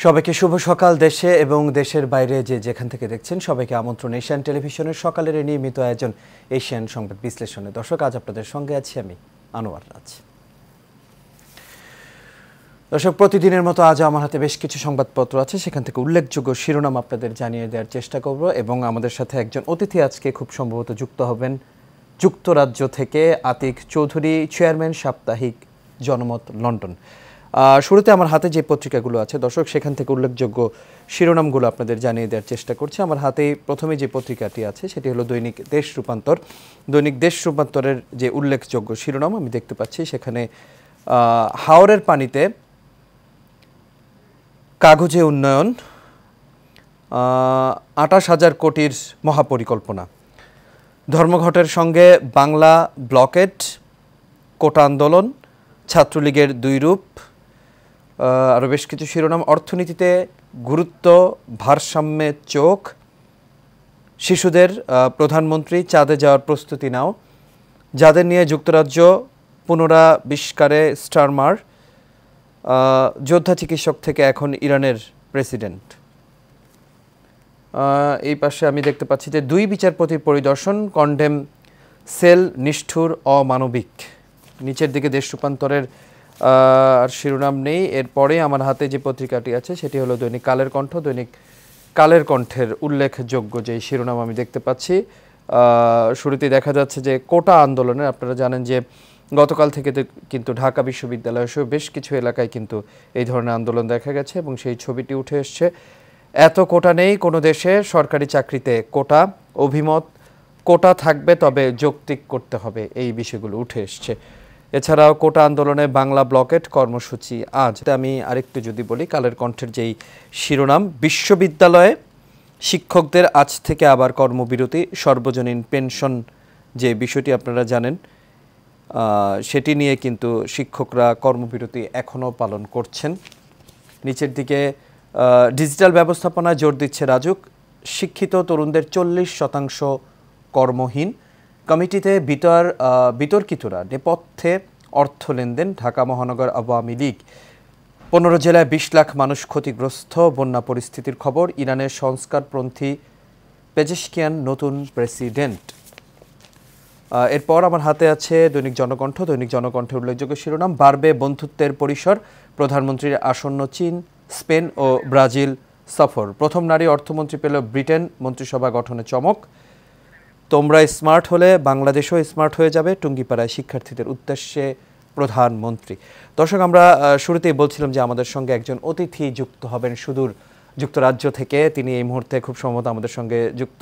সবাইকে শুভ সকাল। দেশে এবং দেশের বাইরে যে যেখান থেকে দেখছেন সবাইকে আমন্ত্রণ এশিয়ান টেলিভিশনের সকালের নিয়মিত আয়োজন এশিয়ান সংবাদ বিশ্লেষণে। দর্শক, আজ আপনাদের সঙ্গে আছি আমি আনোয়ার রাজ। দর্শক, প্রতিদিনের মতো আজ আমার হাতে বেশ কিছু সংবাদপত্র আছে, সেখান থেকে উল্লেখযোগ্য শিরোনাম আপনাদের জানিয়ে দেওয়ার চেষ্টা করব এবং আমাদের সাথে একজন অতিথি আজকে খুব সম্ভবত যুক্ত হবেন যুক্তরাজ্য থেকে, আতিক চৌধুরী, চেয়ারম্যান, সাপ্তাহিক জনমত, লন্ডন। শুরুতে আমার হাতে যে পত্রিকাগুলো আছে দর্শক, সেখান থেকে উল্লেখযোগ্য শিরোনামগুলো আপনাদের জানিয়ে দেওয়ার চেষ্টা করছি। আমার হাতে প্রথমে যে পত্রিকাটি আছে সেটি হলো দৈনিক দেশ রূপান্তর। দৈনিক দেশ রূপান্তরের যে উল্লেখযোগ্য শিরোনাম আমি দেখতে পাচ্ছি, সেখানে হাওরের পানিতে কাগজে উন্নয়ন, ২৮,০০০ কোটির মহাপরিকল্পনা, ধর্মঘটের সঙ্গে বাংলা ব্লকেট, কোটা আন্দোলন, ছাত্রলীগের দুই রূপ, আরও বেশ কিছু শিরোনাম। অর্থনীতিতে গুরুত্ব, ভারসাম্যে চোখ, শিশুদের প্রধানমন্ত্রী চাঁদে যাওয়ার প্রস্তুতি নাও, যাদের নিয়ে যুক্তরাজ্য পুনরাবিষ্কারে স্টারমার, যোদ্ধা চিকিৎসক থেকে এখন ইরানের প্রেসিডেন্ট। এই পাশে আমি দেখতে পাচ্ছি যে দুই বিচারপতির পরিদর্শন, কন্ডেম সেল নিষ্ঠুর অমানবিক। নিচের দিকে দেশ রূপান্তরের আর শিরোনাম নেই। এরপরে আমার হাতে যে পত্রিকাটি আছে সেটি হলো দৈনিক কালের কণ্ঠ। দৈনিক কালের কণ্ঠের উল্লেখযোগ্য যে শিরোনাম আমি দেখতে পাচ্ছি, শুরুতেই দেখা যাচ্ছে যে কোটা আন্দোলনের, আপনারা জানেন যে গতকাল থেকে কিন্তু ঢাকা বিশ্ববিদ্যালয় সহ বেশ কিছু এলাকায় কিন্তু এই ধরনের আন্দোলন দেখা গেছে এবং সেই ছবিটি উঠে এসছে। এত কোটা নেই কোনো দেশে, সরকারি চাকরিতে কোটা, অভিমত কোটা থাকবে তবে যৌক্তিক করতে হবে, এই বিষয়গুলো উঠে এসছে। এছাড়াও কোটা আন্দোলনে বাংলা ব্লকেট কর্মসূচি আজ। আমি আরেকটু যদি বলি, কালের কণ্ঠের যেই শিরোনাম, বিশ্ববিদ্যালয়ে শিক্ষকদের আজ থেকে আবার কর্মবিরতি, সর্বজনীন পেনশন যে বিষয়টি আপনারা জানেন, সেটি নিয়ে কিন্তু শিক্ষকরা কর্মবিরতি এখনও পালন করছেন। নিচের দিকে ডিজিটাল ব্যবস্থাপনায় জোর দিচ্ছে রাজুক, শিক্ষিত তরুণদের 40% কর্মহীন, কমিটিতে বিতর্কিতরা, নেপথ্যে অর্থ লেনদেন, ঢাকা মহানগর আওয়ামী লীগ, 15 জেলায় 20 লাখ মানুষ ক্ষতিগ্রস্ত, বন্যা পরিস্থিতির খবর, ইরানের সংস্কারপন্থী পেজেশকিয়ান নতুন প্রেসিডেন্ট। এরপর আমার হাতে আছে দৈনিক জনকণ্ঠ। দৈনিক জনকণ্ঠের উল্লেখযোগ্য শিরোনাম, বাড়বে বন্ধুত্বের পরিসর, প্রধানমন্ত্রীর আসন্ন চীন, স্পেন ও ব্রাজিল সফর, প্রথম নারী অর্থমন্ত্রী পেল ব্রিটেন, মন্ত্রিসভা গঠনে চমক, তোমরা স্মার্ট হলে বাংলাদেশও স্মার্ট হয়ে যাবে, টুঙ্গিপাড়ায় শিক্ষার্থীদের উদ্দেশ্যে প্রধানমন্ত্রী। দর্শক, আমরা শুরুতেই বলছিলাম যে আমাদের সঙ্গে একজন অতিথি যুক্ত হবেন সুদূর যুক্তরাজ্য থেকে। তিনি এই মুহূর্তে খুব সম্ভবত আমাদের সঙ্গে যুক্ত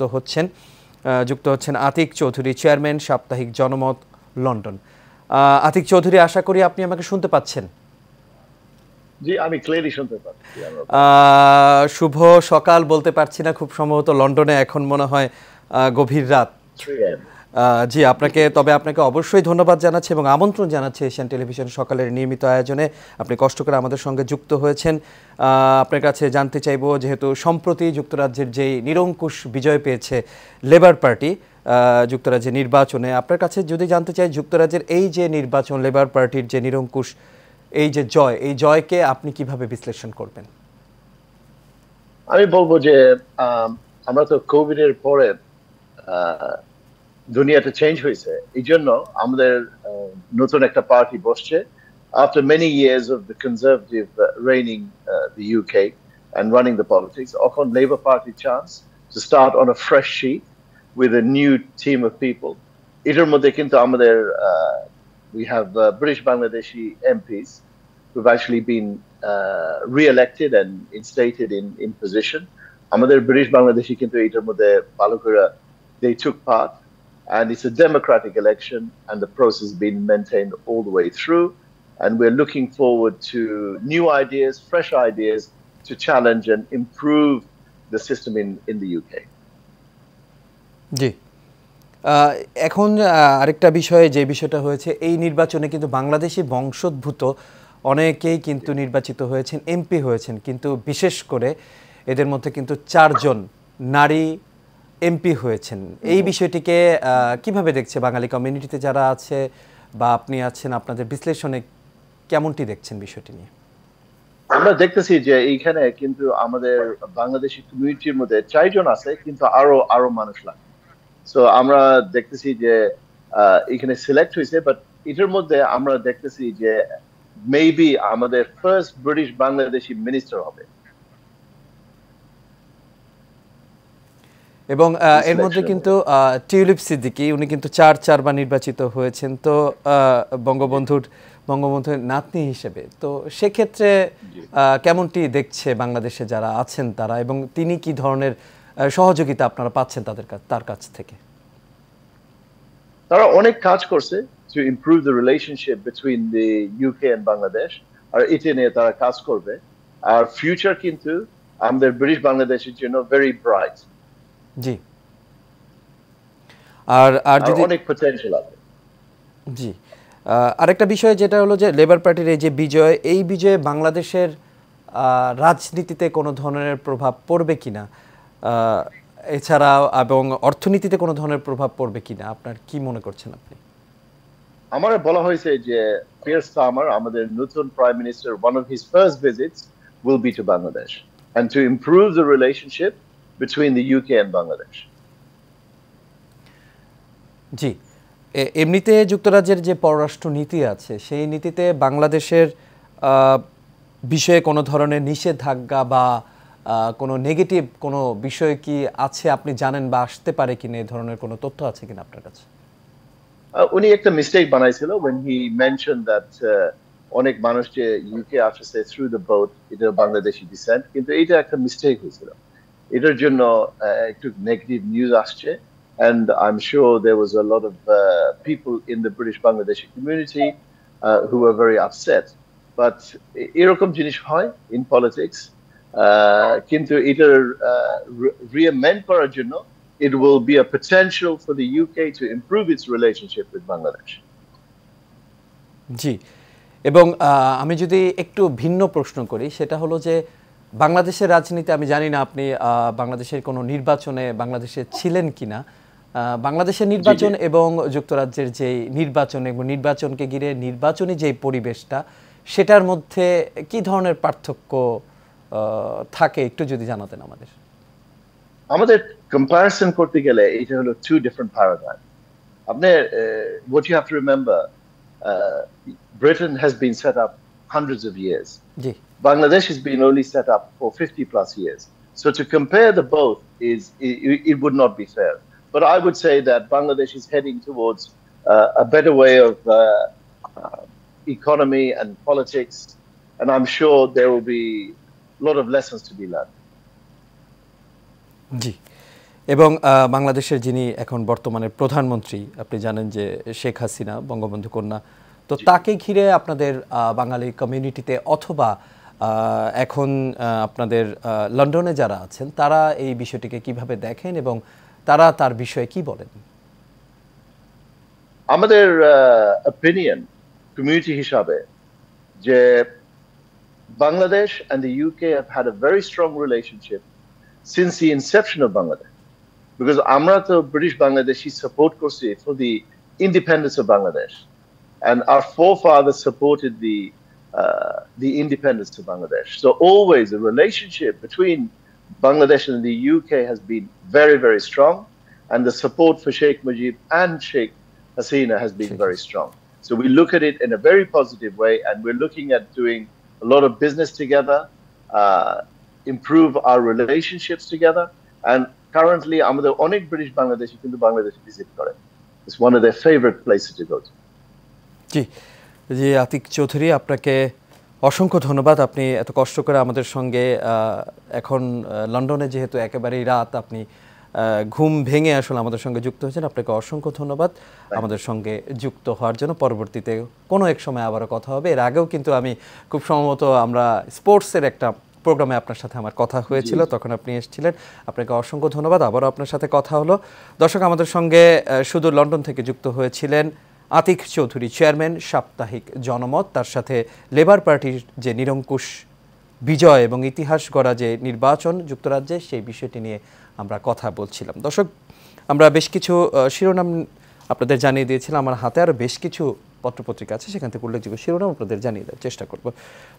হচ্ছেন আতিক চৌধুরী, চেয়ারম্যান, সাপ্তাহিক জনমত, লন্ডন। আতিক চৌধুরী, আশা করি আপনি আমাকে শুনতে পাচ্ছেন। জি, আমি ক্লিয়ারলি শুনতে পাচ্ছি। শুভ সকাল বলতে পারছি না, খুব সম্ভবত লন্ডনে এখন মনে হয় গভীর রাত। জি, আপনাকে অবশ্যই ধন্যবাদ জানাচ্ছি এবং আমন্ত্রণ জানাচ্ছি এশিয়ান টেলিভিশন সকালের নিয়মিত আয়োজনে। আপনি কষ্ট করে আমাদের সঙ্গে যুক্ত হয়েছেন। আপনার কাছে জানতে চাইব, যেহেতু সম্প্রতি যুক্তরাজ্যের যেই নিরঙ্কুশ বিজয় পেয়েছে লেবার পার্টি যুক্তরাজ্যের নির্বাচনে, আপনার কাছে যদি জানতে চাই যুক্তরাজ্যের এই যে নির্বাচন, লেবার পার্টির যে নিরঙ্কুশ এই যে জয়, এই জয়কে আপনি কিভাবে বিশ্লেষণ করবেন? আমি বলবো যে আমরা তো কোভিডের পরে দুনিয়াটা চেঞ্জ হয়েছে, এই জন্য আমাদের নতুন একটা পার্টি বসছে। After many years of the conservative reigning the UK and running the politics, often Labour Party chance to start on a fresh sheet with a new team of people. এটার মধ্যে কিন্তু আমাদের we have British Bangladeshi MPs who've actually been re-elected and instated in position. আমাদের British Bangladeshi কিন্তু এটার মধ্যে ভালো করে they took part, and it's a democratic election and the process has been maintained all the way through, and we're looking forward to new ideas, fresh ideas to challenge and improve the system in the UK. জি, এখন আরেকটা বিষয়, যে বিষয়টা হয়েছে এই নির্বাচনে কিন্তু বাংলাদেশি বংশোদ্ভূত অনেকেই কিন্তু নির্বাচিত হয়েছেন, এমপি হয়েছেন, কিন্তু বিশেষ করে এদের মধ্যে কিন্তু 4 জন নারী এমপি হয়েছেন। এই বিষয়টিকে কিভাবে দেখছে বাঙালি কমিউনিটিতে যারা আছে বা আপনি আছেন, আপনাদের বিশ্লেষণে কেমনটি দেখছেন বিষয়টি নিয়ে? আমরা দেখতেছি যে এইখানে কিন্তু আমাদের বাংলাদেশি কমিউনিটির মধ্যে 4 জন আছে, কিন্তু আরো আরো মানুষ লাগে। সো আমরা দেখতেছি যে এখানে সিলেক্ট হয়েছে, বাট এটার মধ্যে আমরা দেখতেছি যে মেবি আমাদের ফার্স্ট ব্রিটিশ বাংলাদেশি মিনিস্টার হবে এবং এর মধ্যে কিন্তু টিউলিপ সিদ্দিকী, উনি কিন্তু 4বার নির্বাচিত হয়েছেন, তো বঙ্গবন্ধুর নাতনি হিসেবে। তো সেক্ষেত্রে কেমনটি দেখছে বাংলাদেশে যারা আছেন তারা, এবং তিনি কি ধরনের সহযোগিতা আপনারা পাচ্ছেন তার কাছ থেকে? তারা অনেক কাজ করছে to improve the relationship between the UK and Bangladesh, আর এটা নিয়ে তারা কাজ করবে। আর ফিউচার কিন্তু আমাদের ব্রিটিশ বাংলাদেশের জন্য ভেরি ব্রাইট। জি, আর যদি অনেক পটেনশিয়াল আছে। জি, আরেকটা বিষয় যেটা হলো যে লেবার পার্টির এই যে বিজয়, এই বিজয়ে বাংলাদেশের রাজনীতিতে কোনো ধরনের প্রভাব পড়বে কিনা, এছাড়াও এবং অর্থনীতিতে কোনো ধরনের প্রভাব পড়বে কিনা, আপনার কি মনে করছেন আপনি? আমার বলা হয়েছে যে পিয়ার স্টারমার, আমাদের নতুন prime minister, one of his first visits will be to Bangladesh and to improve the relationship between the UK and Bangladesh. জি, এমনিতে যুক্তরাজ্যের যে পররাষ্ট্র নীতি আছে, সেই নীতিতে বাংলাদেশের বিষয়ে কোনো ধরনের নিষেধাজ্ঞা বা কোনো নেগেটিভ কোনো বিষয় কি আছে আপনি জানেন, বা আসতে পারে কিনা, এই ধরনের কোনো তথ্য আছে কিনা আপনার কাছে? উনি একটা mistake বানাইছিল when he mentioned that অনেক মানুষ যে ইউকে আসছে থ্রু দ্য বোট, এটা বাংলাদেশি ডিসেন্ট, কিন্তু এটা একটা মিস্টেক হয়েছিল। এটার জন্য একটু নেগেটিভ নিউজ আসছে, and I'm sure there was a lot of people in the British Bangladeshi community who were very upset. But এরকম জিনিস হয় in politics, কিন্তু এটার রিঅ্যামেন্ড করার জন্য it will be a potential for the UK to improve its relationship with Bangladesh. জি, এবং আমি যদি একটু ভিন্ন প্রশ্ন করি, সেটা হলো যে বাংলাদেশের রাজনীতি, আমি জানি না আপনি বাংলাদেশের কোনো নির্বাচনে বাংলাদেশে ছিলেন কিনা, বাংলাদেশের নির্বাচন এবং যুক্তরাজ্যের যে নির্বাচন এবং নির্বাচনকে ঘিরে নির্বাচনী যে পরিবেশটা, সেটার মধ্যে কি ধরনের পার্থক্য থাকে একটু যদি জানাতেন আমাদের। আমাদের কম্পারিজন করতে গেলে এটা হলো two different paradigms. আপনার what you have to remember, Britain has been set up hundreds of years. G, Bangladesh has been only set up for 50 plus years. So to compare the both it would not be fair. But I would say that Bangladesh is heading towards a better way of economy and politics, and I'm sure there will be a lot of lessons to be learned. জি, এবং বাংলাদেশের যিনি এখন বর্তমানে প্রধানমন্ত্রী, আপনি জানেন যে শেখ হাসিনা, বঙ্গবন্ধু কন্যা, তো তাকে ঘিরে আপনাদের বাঙালি কমিউনিটিতে অথবা এখন আপনাদের লন্ডনে যারা আছেন, তারা এই বিষয়টিকে কিভাবে দেখেন এবং তারা তার বিষয়ে কি বলেন? আমাদের অপিনিয়ন কমিউনিটি হিসাবে যে Bangladesh and the UK have had a very strong relationship since the inception of Bangladesh, because আমরা তো British Bangladeshi support করছি for the independence of Bangladesh, and our forefathers supported the independence of Bangladesh. So always the relationship between Bangladesh and the UK has been very, very strong, and the support for Sheikh Mujib and Sheikh Hasina has been very strong. So we look at it in a very positive way, and we're looking at doing a lot of business together, improve our relationships together, and currently আমাদের অনেক British Bangladeshi কিন্তু Bangladesh visit করে. It's one of their favorite places to go to. জি, জি, আতিক চৌধুরী, আপনাকে অসংখ্য ধন্যবাদ। আপনি এত কষ্ট করে আমাদের সঙ্গে, এখন লন্ডনে যেহেতু একেবারেই রাত, আপনি ঘুম ভেঙে আসলে আমাদের সঙ্গে যুক্ত হয়েছেন, আপনাকে অসংখ্য ধন্যবাদ আমাদের সঙ্গে যুক্ত হওয়ার জন্য। পরবর্তীতে কোনো এক সময় আবারও কথা হবে। এর আগেও কিন্তু আমি খুব সম্ভবত আমরা স্পোর্টসের একটা প্রোগ্রামে আপনার সাথে আমার কথা হয়েছিল, তখন আপনি এসেছিলেন। আপনাকে অসংখ্য ধন্যবাদ, আবারও আপনার সাথে কথা হলো। দর্শক, আমাদের সঙ্গে শুধু লন্ডন থেকে যুক্ত হয়েছিলেন আতিক চৌধুরী, চেয়ারম্যান সাপ্তাহিক জনমত, তার সাথে লেবার পার্টির যে নিরঙ্কুশ বিজয় এবং ইতিহাস গড়া যে নির্বাচন যুক্তরাজ্যে, সেই বিষয়টি নিয়ে আমরা কথা বলছিলাম। দর্শক, আমরা বেশ কিছু শিরোনাম আপনাদের জানিয়ে দিয়েছিলাম, আমার হাতে আরও বেশ কিছু পত্রপত্রিকা আছে সেখান থেকে উল্লেখযোগ্য শিরোনাম আপনাদের জানিয়ে দেওয়ার চেষ্টা করব।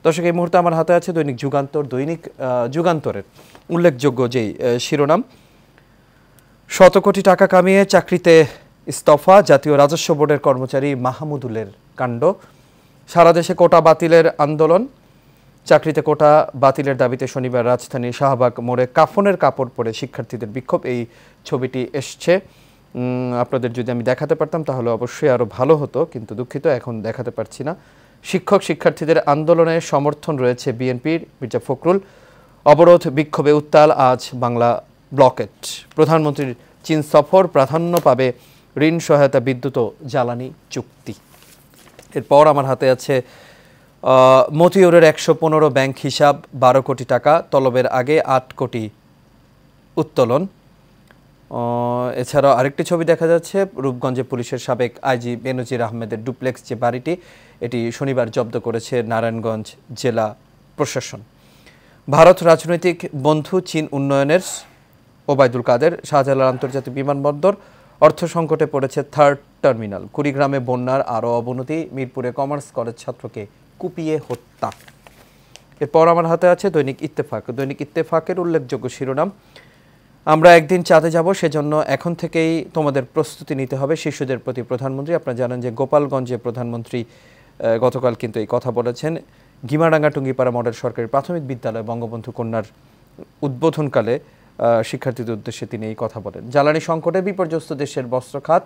দর্শক, এই মুহূর্তে আমার হাতে আছে দৈনিক যুগান্তর। দৈনিক যুগান্তরের উল্লেখযোগ্য যেই শিরোনাম, 100 কোটি টাকা কামিয়ে চাকরিতে ইস্তফা জাতীয় রাজস্ব বোর্ডের কর্মচারী মাহমুদুলের কাণ্ড। সারা দেশে কোটা বাতিলের আন্দোলন। চাকরিতে কোটা বাতিলের দাবিতে শনিবার রাজধানীর শাহবাগ মোড়ে কাফনের কাপড় পরে শিক্ষার্থীদের বিক্ষোভ। এই ছবিটি এসছে, আপনাদের যদি আমি দেখাতে পারতাম তাহলে অবশ্যই আরও ভালো হতো, কিন্তু দুঃখিত এখন দেখাতে পারছি না। শিক্ষক শিক্ষার্থীদের আন্দোলনে সমর্থন রয়েছে বিএনপির। মির্জা ফখরুল। অবরোধ বিক্ষোভে উত্তাল আজ বাংলা ব্লকেট। প্রধানমন্ত্রীর চীন সফর, প্রাধান্য পাবে ঋণ সহায়তা, বিদ্যুৎ ও জ্বালানি চুক্তি। এরপর আমার হাতে আছে মতিউরের 115 ব্যাংক হিসাব, 12 কোটি টাকা তলবের আগে 8 কোটি উত্তোলন। এছাড়াও আরেকটি ছবি দেখা যাচ্ছে, রূপগঞ্জে পুলিশের সাবেক আইজি বেনজির আহমেদের ডুপ্লেক্স যে বাড়িটি, এটি শনিবার জব্দ করেছে নারায়ণগঞ্জ জেলা প্রশাসন। ভারত রাজনৈতিক বন্ধু চীন উন্নয়নের, ওবায়দুল কাদের। শাহজালাল আন্তর্জাতিক বিমানবন্দর অর্থ সংকটে পড়েছে থার্ড টার্মিনাল। কুড়িগ্রামে বন্যার আরও অবনতি। মিরপুরে কমার্স কলেজ ছাত্রকে কুপিয়ে হত্যা। এরপর আমার হাতে আছে দৈনিক ইত্তেফাক। দৈনিক ইত্তেফাকের উল্লেখযোগ্য শিরোনাম, আমরা একদিন চাঁদে যাব, সেজন্য এখন থেকেই তোমাদের প্রস্তুতি নিতে হবে শিশুদের প্রতি প্রধানমন্ত্রী। আপনারা জানেন যে গোপালগঞ্জে প্রধানমন্ত্রী গতকাল কিন্তু এই কথা বলেছেন। গিমাডাঙ্গা টুঙ্গিপাড়া মডেল সরকারি প্রাথমিক বিদ্যালয় বঙ্গবন্ধু কন্যার উদ্বোধনকালে শিক্ষার্থীদের উদ্দেশ্যে তিনি এই কথা বলেন। জ্বালানি সংকটে বিপর্যস্ত দেশের বস্ত্র খাত,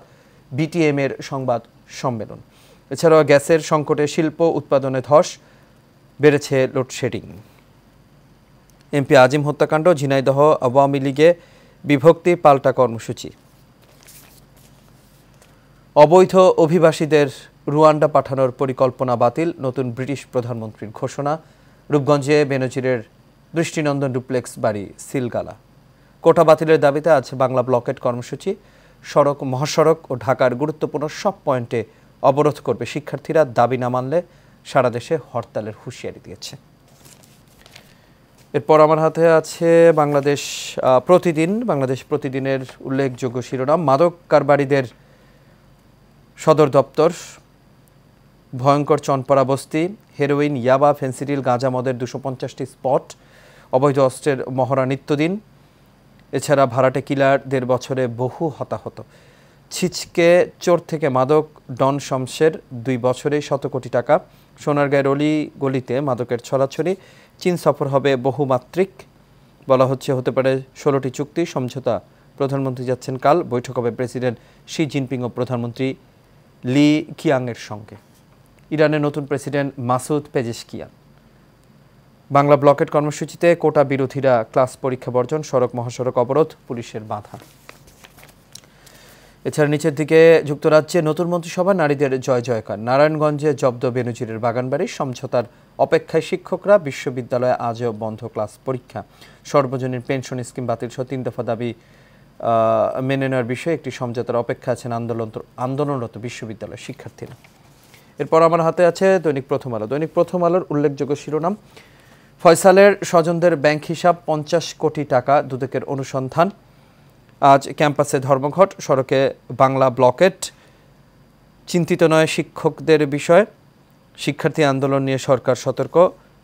বিটিএম এর সংবাদ সম্মেলন। এছাড়াও গ্যাসের সংকটে শিল্প উৎপাদনে ধস, বেড়েছে লোডশেডিং। এমপি আজিম হত্যাকাণ্ড, ঝিনাইদহ আওয়ামী লীগে বিভক্তি, পাল্টা কর্মসূচি। অবৈধ অভিবাসীদের রুয়ান্ডা পাঠানোর পরিকল্পনা বাতিল, নতুন ব্রিটিশ প্রধানমন্ত্রীর ঘোষণা। রূপগঞ্জে বেনজিরের দৃষ্টিনন্দন ডুপ্লেক্স বাড়ি সিলগালা। কোটা বাতিলের দাবিতে আজ বাংলা ব্লকেট কর্মসূচি। সড়ক, মহাসড়ক ও ঢাকার গুরুত্বপূর্ণ সব পয়েন্টে অবরোধ করবে শিক্ষার্থীরা। দাবি না মানলে সারা দেশে হরতালের হুঁশিয়ারি দিয়েছে। এরপর আমার হাতে আছে বাংলাদেশ প্রতিদিন। বাংলাদেশ প্রতিদিনের উল্লেখযোগ্য শিরোনাম, মাদক কারবারিদের সদর দপ্তর, ভয়ঙ্কর চনপাড়া বস্তি, হেরোইন, ইয়াবা, ফেন্সিডিল, গাঁজা মদের 250টি স্পট, অবৈধ অস্ত্রের মহড়া নিত্যদিন। এছাড়া ভাড়াটে কিলারদের বছরে বহু হতাহত। ছিচকে চোর থেকে মাদক ডন শমশের 2 বছরে 100 কোটি টাকা। সোনারগাঁয়ের অলি গলিতে মাদকের ছড়াছড়ি। চীন সফর হবে বহুমাত্রিক, বলা হতে পারে 16টি চুক্তি সমঝোতা। প্রধানমন্ত্রী যাচ্ছেন কাল, বৈঠক হবে প্রেসিডেন্ট শি জিনপিং ও প্রধানমন্ত্রী লি কিয়াংয়ের সঙ্গে। ইরানের নতুন president Masoud Pezeshkian. Bangla blockade কর্মসূচিতে কোটা বিরোধীরা ক্লাস পরীক্ষা বর্জন, সড়ক মহাসড়ক অবরোধ, পুলিশের বাধা। এছাড়া নিচের দিকে, যুক্তরাজ্যে নতুন মন্ত্রিসভা, নারীদের জয় জয়কার। নারায়ণগঞ্জে জব্দ বেনজিরের বাগানবাড়ি, সমঝোতার অপেক্ষায় শিক্ষকরা। বিশ্ববিদ্যালয়ে আজও বন্ধ ক্লাস পরীক্ষা। সর্বজনীন পেনশন স্কিম বাতিল সহ 3 দফা দাবি মেনে নেওয়ার বিষয়ে একটি সমঝোতার অপেক্ষা আছেন আন্দোলনরত বিশ্ববিদ্যালয়ের শিক্ষার্থীরা। এরপর আমার হাতে আছে দৈনিক প্রথম আলো। দৈনিক প্রথম আলোর উল্লেখযোগ্য শিরোনাম, ফয়সালের স্বজনদের ব্যাংক হিসাব, 50 কোটি টাকা দুদকের অনুসন্ধান। আজ ক্যাম্পাসে ধর্মঘট, সড়কে বাংলা ব্লকেট। চিন্তিত নয় শিক্ষকদের বিষয়, শিক্ষার্থী আন্দোলন নিয়ে সরকার সতর্ক।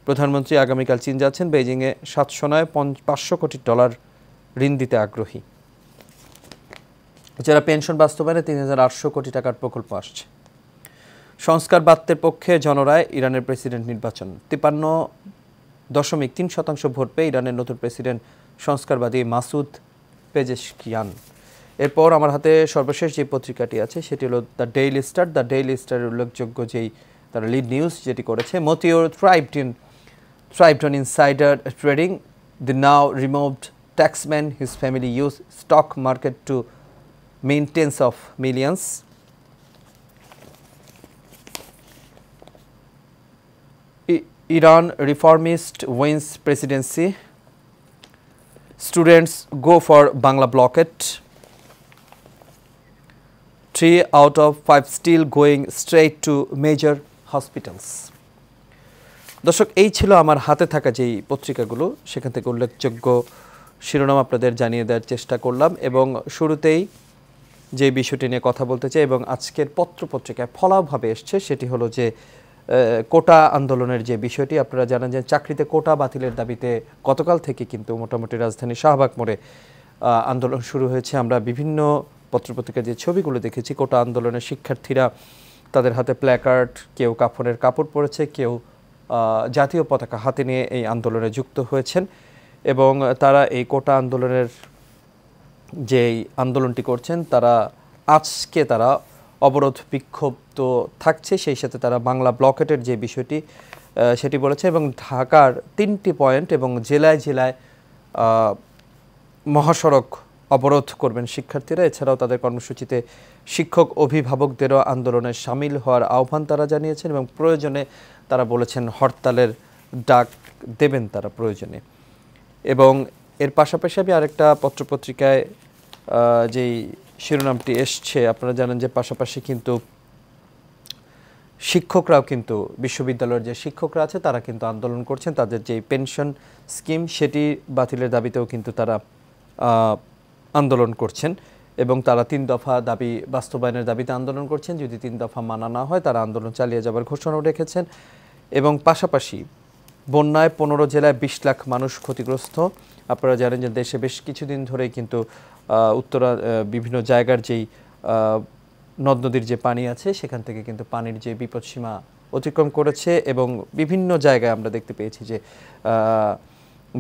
প্রধানমন্ত্রী আগামীকাল চীন যাচ্ছেন, বেইজিংয়ে 700 নয় 500 কোটি ডলার ঋণ দিতে আগ্রহী। এছাড়া পেনশন বাস্তবায়নে 3800 কোটি টাকার প্রকল্প আসছে। সংস্কার বাত্যের পক্ষে জনরায়, ইরানের প্রেসিডেন্ট নির্বাচন। 53.3% ভোট পেয়ে ইরানের নতুন প্রেসিডেন্ট সংস্কারবাদী মাসুদ পেজেশকিয়ান। এরপর আমার হাতে সর্বশেষ যে পত্রিকাটি আছে সেটি হলো the daily star. The daily স্টারের উল্লেখযোগ্য যেই তার লিড নিউজ যেটি করেছে, Motiur thrived on insider trading. The now removed taxman, his family used stock market to mean tens of millions. Iran reformist wins presidency. Students go for Bangla blockade. 3 out of 5 still going straight to major hospitals. দর্শক, এই ছিল আমার হাতে থাকা যেই পত্রিকাগুলো, সেখান থেকে উল্লেখযোগ্য শিরোনাম আপনাদের জানিয়ে দেওয়ার চেষ্টা করলাম। এবং শুরুতেই যে বিষয়টি নিয়ে কথা বলতে চাই এবং আজকের পত্রপত্রিকায় ফলাভাবে এসছে সেটি হলো যে কোটা আন্দোলনের যে বিষয়টি। আপনারা জানেন যে চাকরিতে কোটা বাতিলের দাবিতে গতকাল থেকে কিন্তু মোটামুটি রাজধানী শাহবাগ মোড়ে আন্দোলন শুরু হয়েছে। আমরা বিভিন্ন পত্রপত্রিকায় যে ছবিগুলো দেখেছি, কোটা আন্দোলনের শিক্ষার্থীরা তাদের হাতে প্ল্যাকার্ড, কেউ কাফনের কাপড় পরেছে, কেউ জাতীয় পতাকা হাতে নিয়ে এই আন্দোলনে যুক্ত হয়েছেন এবং তারা এই কোটা আন্দোলনের যেই আন্দোলনটি করছেন আজকে তারা অবরোধ বিক্ষোভ তো থাকছে, সেই সাথে তারা বাংলা ব্লকেটের যে বিষয়টি সেটি বলেছে এবং ঢাকার 3টি পয়েন্ট এবং জেলায় জেলায় মহাসড়ক অবরোধ করবেন শিক্ষার্থীরা। এছাড়াও তাদের কর্মসূচিতে শিক্ষক অভিভাবকদেরও আন্দোলনে সামিল হওয়ার আহ্বান তারা জানিয়েছেন এবং প্রয়োজনে তারা বলেছেন হরতালের ডাক দেবেন তারা প্রয়োজনে। এবং এর পাশাপাশি আমি আরেকটা পত্রপত্রিকায় যেই শিরোনামটি এসছে, আপনারা জানেন যে পাশাপাশি কিন্তু শিক্ষকরাও কিন্তু বিশ্ববিদ্যালয়ের যে শিক্ষকরা আছে তারা কিন্তু আন্দোলন করছেন। তাদের যে পেনশন স্কিম সেটি বাতিলের দাবিতেও কিন্তু তারা আন্দোলন করছেন এবং তারা 3 দফা দাবি বাস্তবায়নের দাবিতে আন্দোলন করছেন। যদি 3 দফা মানা না হয় তারা আন্দোলন চালিয়ে যাবার ঘোষণাও রেখেছেন। এবং পাশাপাশি বন্যায় 15 জেলায় 20 লাখ মানুষ ক্ষতিগ্রস্ত। আপনারা জানেন যে দেশে বেশ কিছুদিন ধরেই কিন্তু উত্তরা বিভিন্ন জায়গার যেই নদ নদীর যে পানি আছে সেখান থেকে কিন্তু পানির যে বিপদসীমা অতিক্রম করেছে এবং বিভিন্ন জায়গায় আমরা দেখতে পেয়েছি যে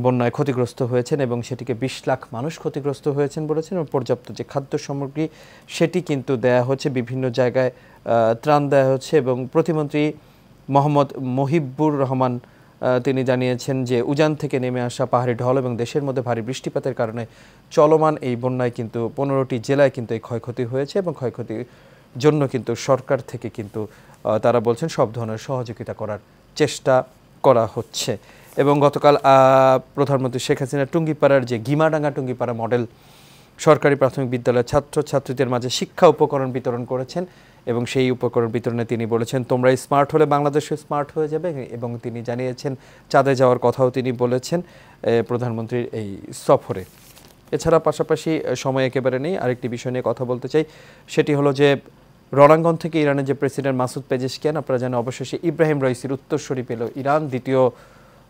বন্যায় ক্ষতিগ্রস্ত হয়েছেন এবং সেটিকে 20 লাখ মানুষ ক্ষতিগ্রস্ত হয়েছেন বলেছেন এবং পর্যাপ্ত যে খাদ্য সামগ্রী সেটি কিন্তু দেয়া হচ্ছে, বিভিন্ন জায়গায় ত্রাণ দেওয়া হচ্ছে। এবং প্রতিমন্ত্রী মোহাম্মদ মহিবুর রহমান তিনি জানিয়েছেন যে উজান থেকে নেমে আসা পাহাড়ি ঢল এবং দেশের মধ্যে ভারী বৃষ্টিপাতের কারণে চলমান এই বন্যায় কিন্তু 15টি জেলায় কিন্তু এই ক্ষয়ক্ষতি হয়েছে এবং ক্ষয়ক্ষতির জন্য কিন্তু সরকার থেকে কিন্তু তারা বলছেন সব ধরনের সহযোগিতা করার চেষ্টা করা হচ্ছে। এবং গতকাল প্রধানমন্ত্রী শেখ হাসিনা টুঙ্গিপাড়ার যে গিমাডাঙ্গা টুঙ্গিপাড়া মডেল সরকারি প্রাথমিক বিদ্যালয়ের ছাত্রছাত্রীদের মাঝে শিক্ষা উপকরণ বিতরণ করেছেন এবং সেই উপকরণ বিতরণে তিনি বলেছেন তোমরা স্মার্ট হলে বাংলাদেশও স্মার্ট হয়ে যাবে এবং তিনি জানিয়েছেন চাঁদে যাওয়ার কথাও তিনি বলেছেন প্রধানমন্ত্রীর এই সফরে। এছাড়া পাশাপাশি সময় একেবারে নেই, আরেকটি বিষয় নিয়ে কথা বলতে চাই, সেটি হলো যে রণাঙ্গন থেকে ইরানের যে প্রেসিডেন্ট মাসুদ পেজেশকিয়ান, আপনারা জানেন অবশেষে ইব্রাহিম রাইসির উত্তরসূরি পেল ইরান। দ্বিতীয়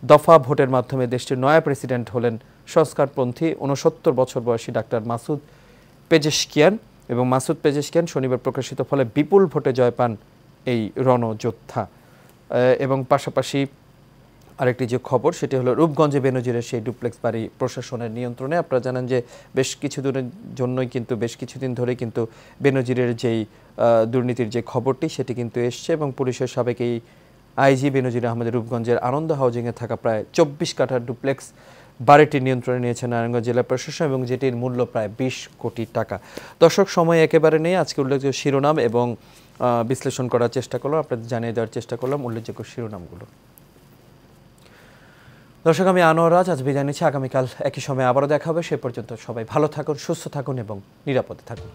দফা ভোটের মাধ্যমে দেশটির নয়া প্রেসিডেন্ট হলেন সংস্কারপন্থী 69 বছর বয়সী ডাক্তার মাসুদ পেজেশকিয়ান এবং মাসুদ পেজেশকিয়ান শনিবার প্রকাশিত ফলে বিপুল ভোটে জয় পান এই রণযোদ্ধা। এবং পাশাপাশি আরেকটি যে খবর সেটি হলো রূপগঞ্জে বেনজিরের সেই ডুপ্লেক্স বাড়ি প্রশাসনের নিয়ন্ত্রণে। আপনারা জানেন যে বেশ কিছুদিনের জন্যই কিন্তু বেশ কিছুদিন ধরে কিন্তু বেনজিরের যেই দুর্নীতির যে খবরটি সেটি কিন্তু এসছে এবং পুলিশের সাবেক এই আইজি বেনজির আহমেদের রূপগঞ্জের আনন্দ হাউজিংয়ে থাকা প্রায় 24 কাঠার ডুপ্লেক্স বাড়িটির নিয়ন্ত্রণে নিয়েছে নারায়ণগঞ্জ জেলা প্রশাসন এবং যেটির মূল্য প্রায় 20 কোটি টাকা। দর্শক, সময় একেবারে নেই, আজকে উল্লেখযোগ্য শিরোনাম এবং বিশ্লেষণ করার চেষ্টা করলাম, আপনাদের জানিয়ে দেওয়ার চেষ্টা করলাম উল্লেখযোগ্য শিরোনামগুলো। দর্শক, আমি আনোয়ার রাজ আজ বিদায় নিচ্ছি। আগামীকাল একই সময় আবারও দেখা হবে। সে পর্যন্ত সবাই ভালো থাকুন, সুস্থ থাকুন এবং নিরাপদে থাকুন।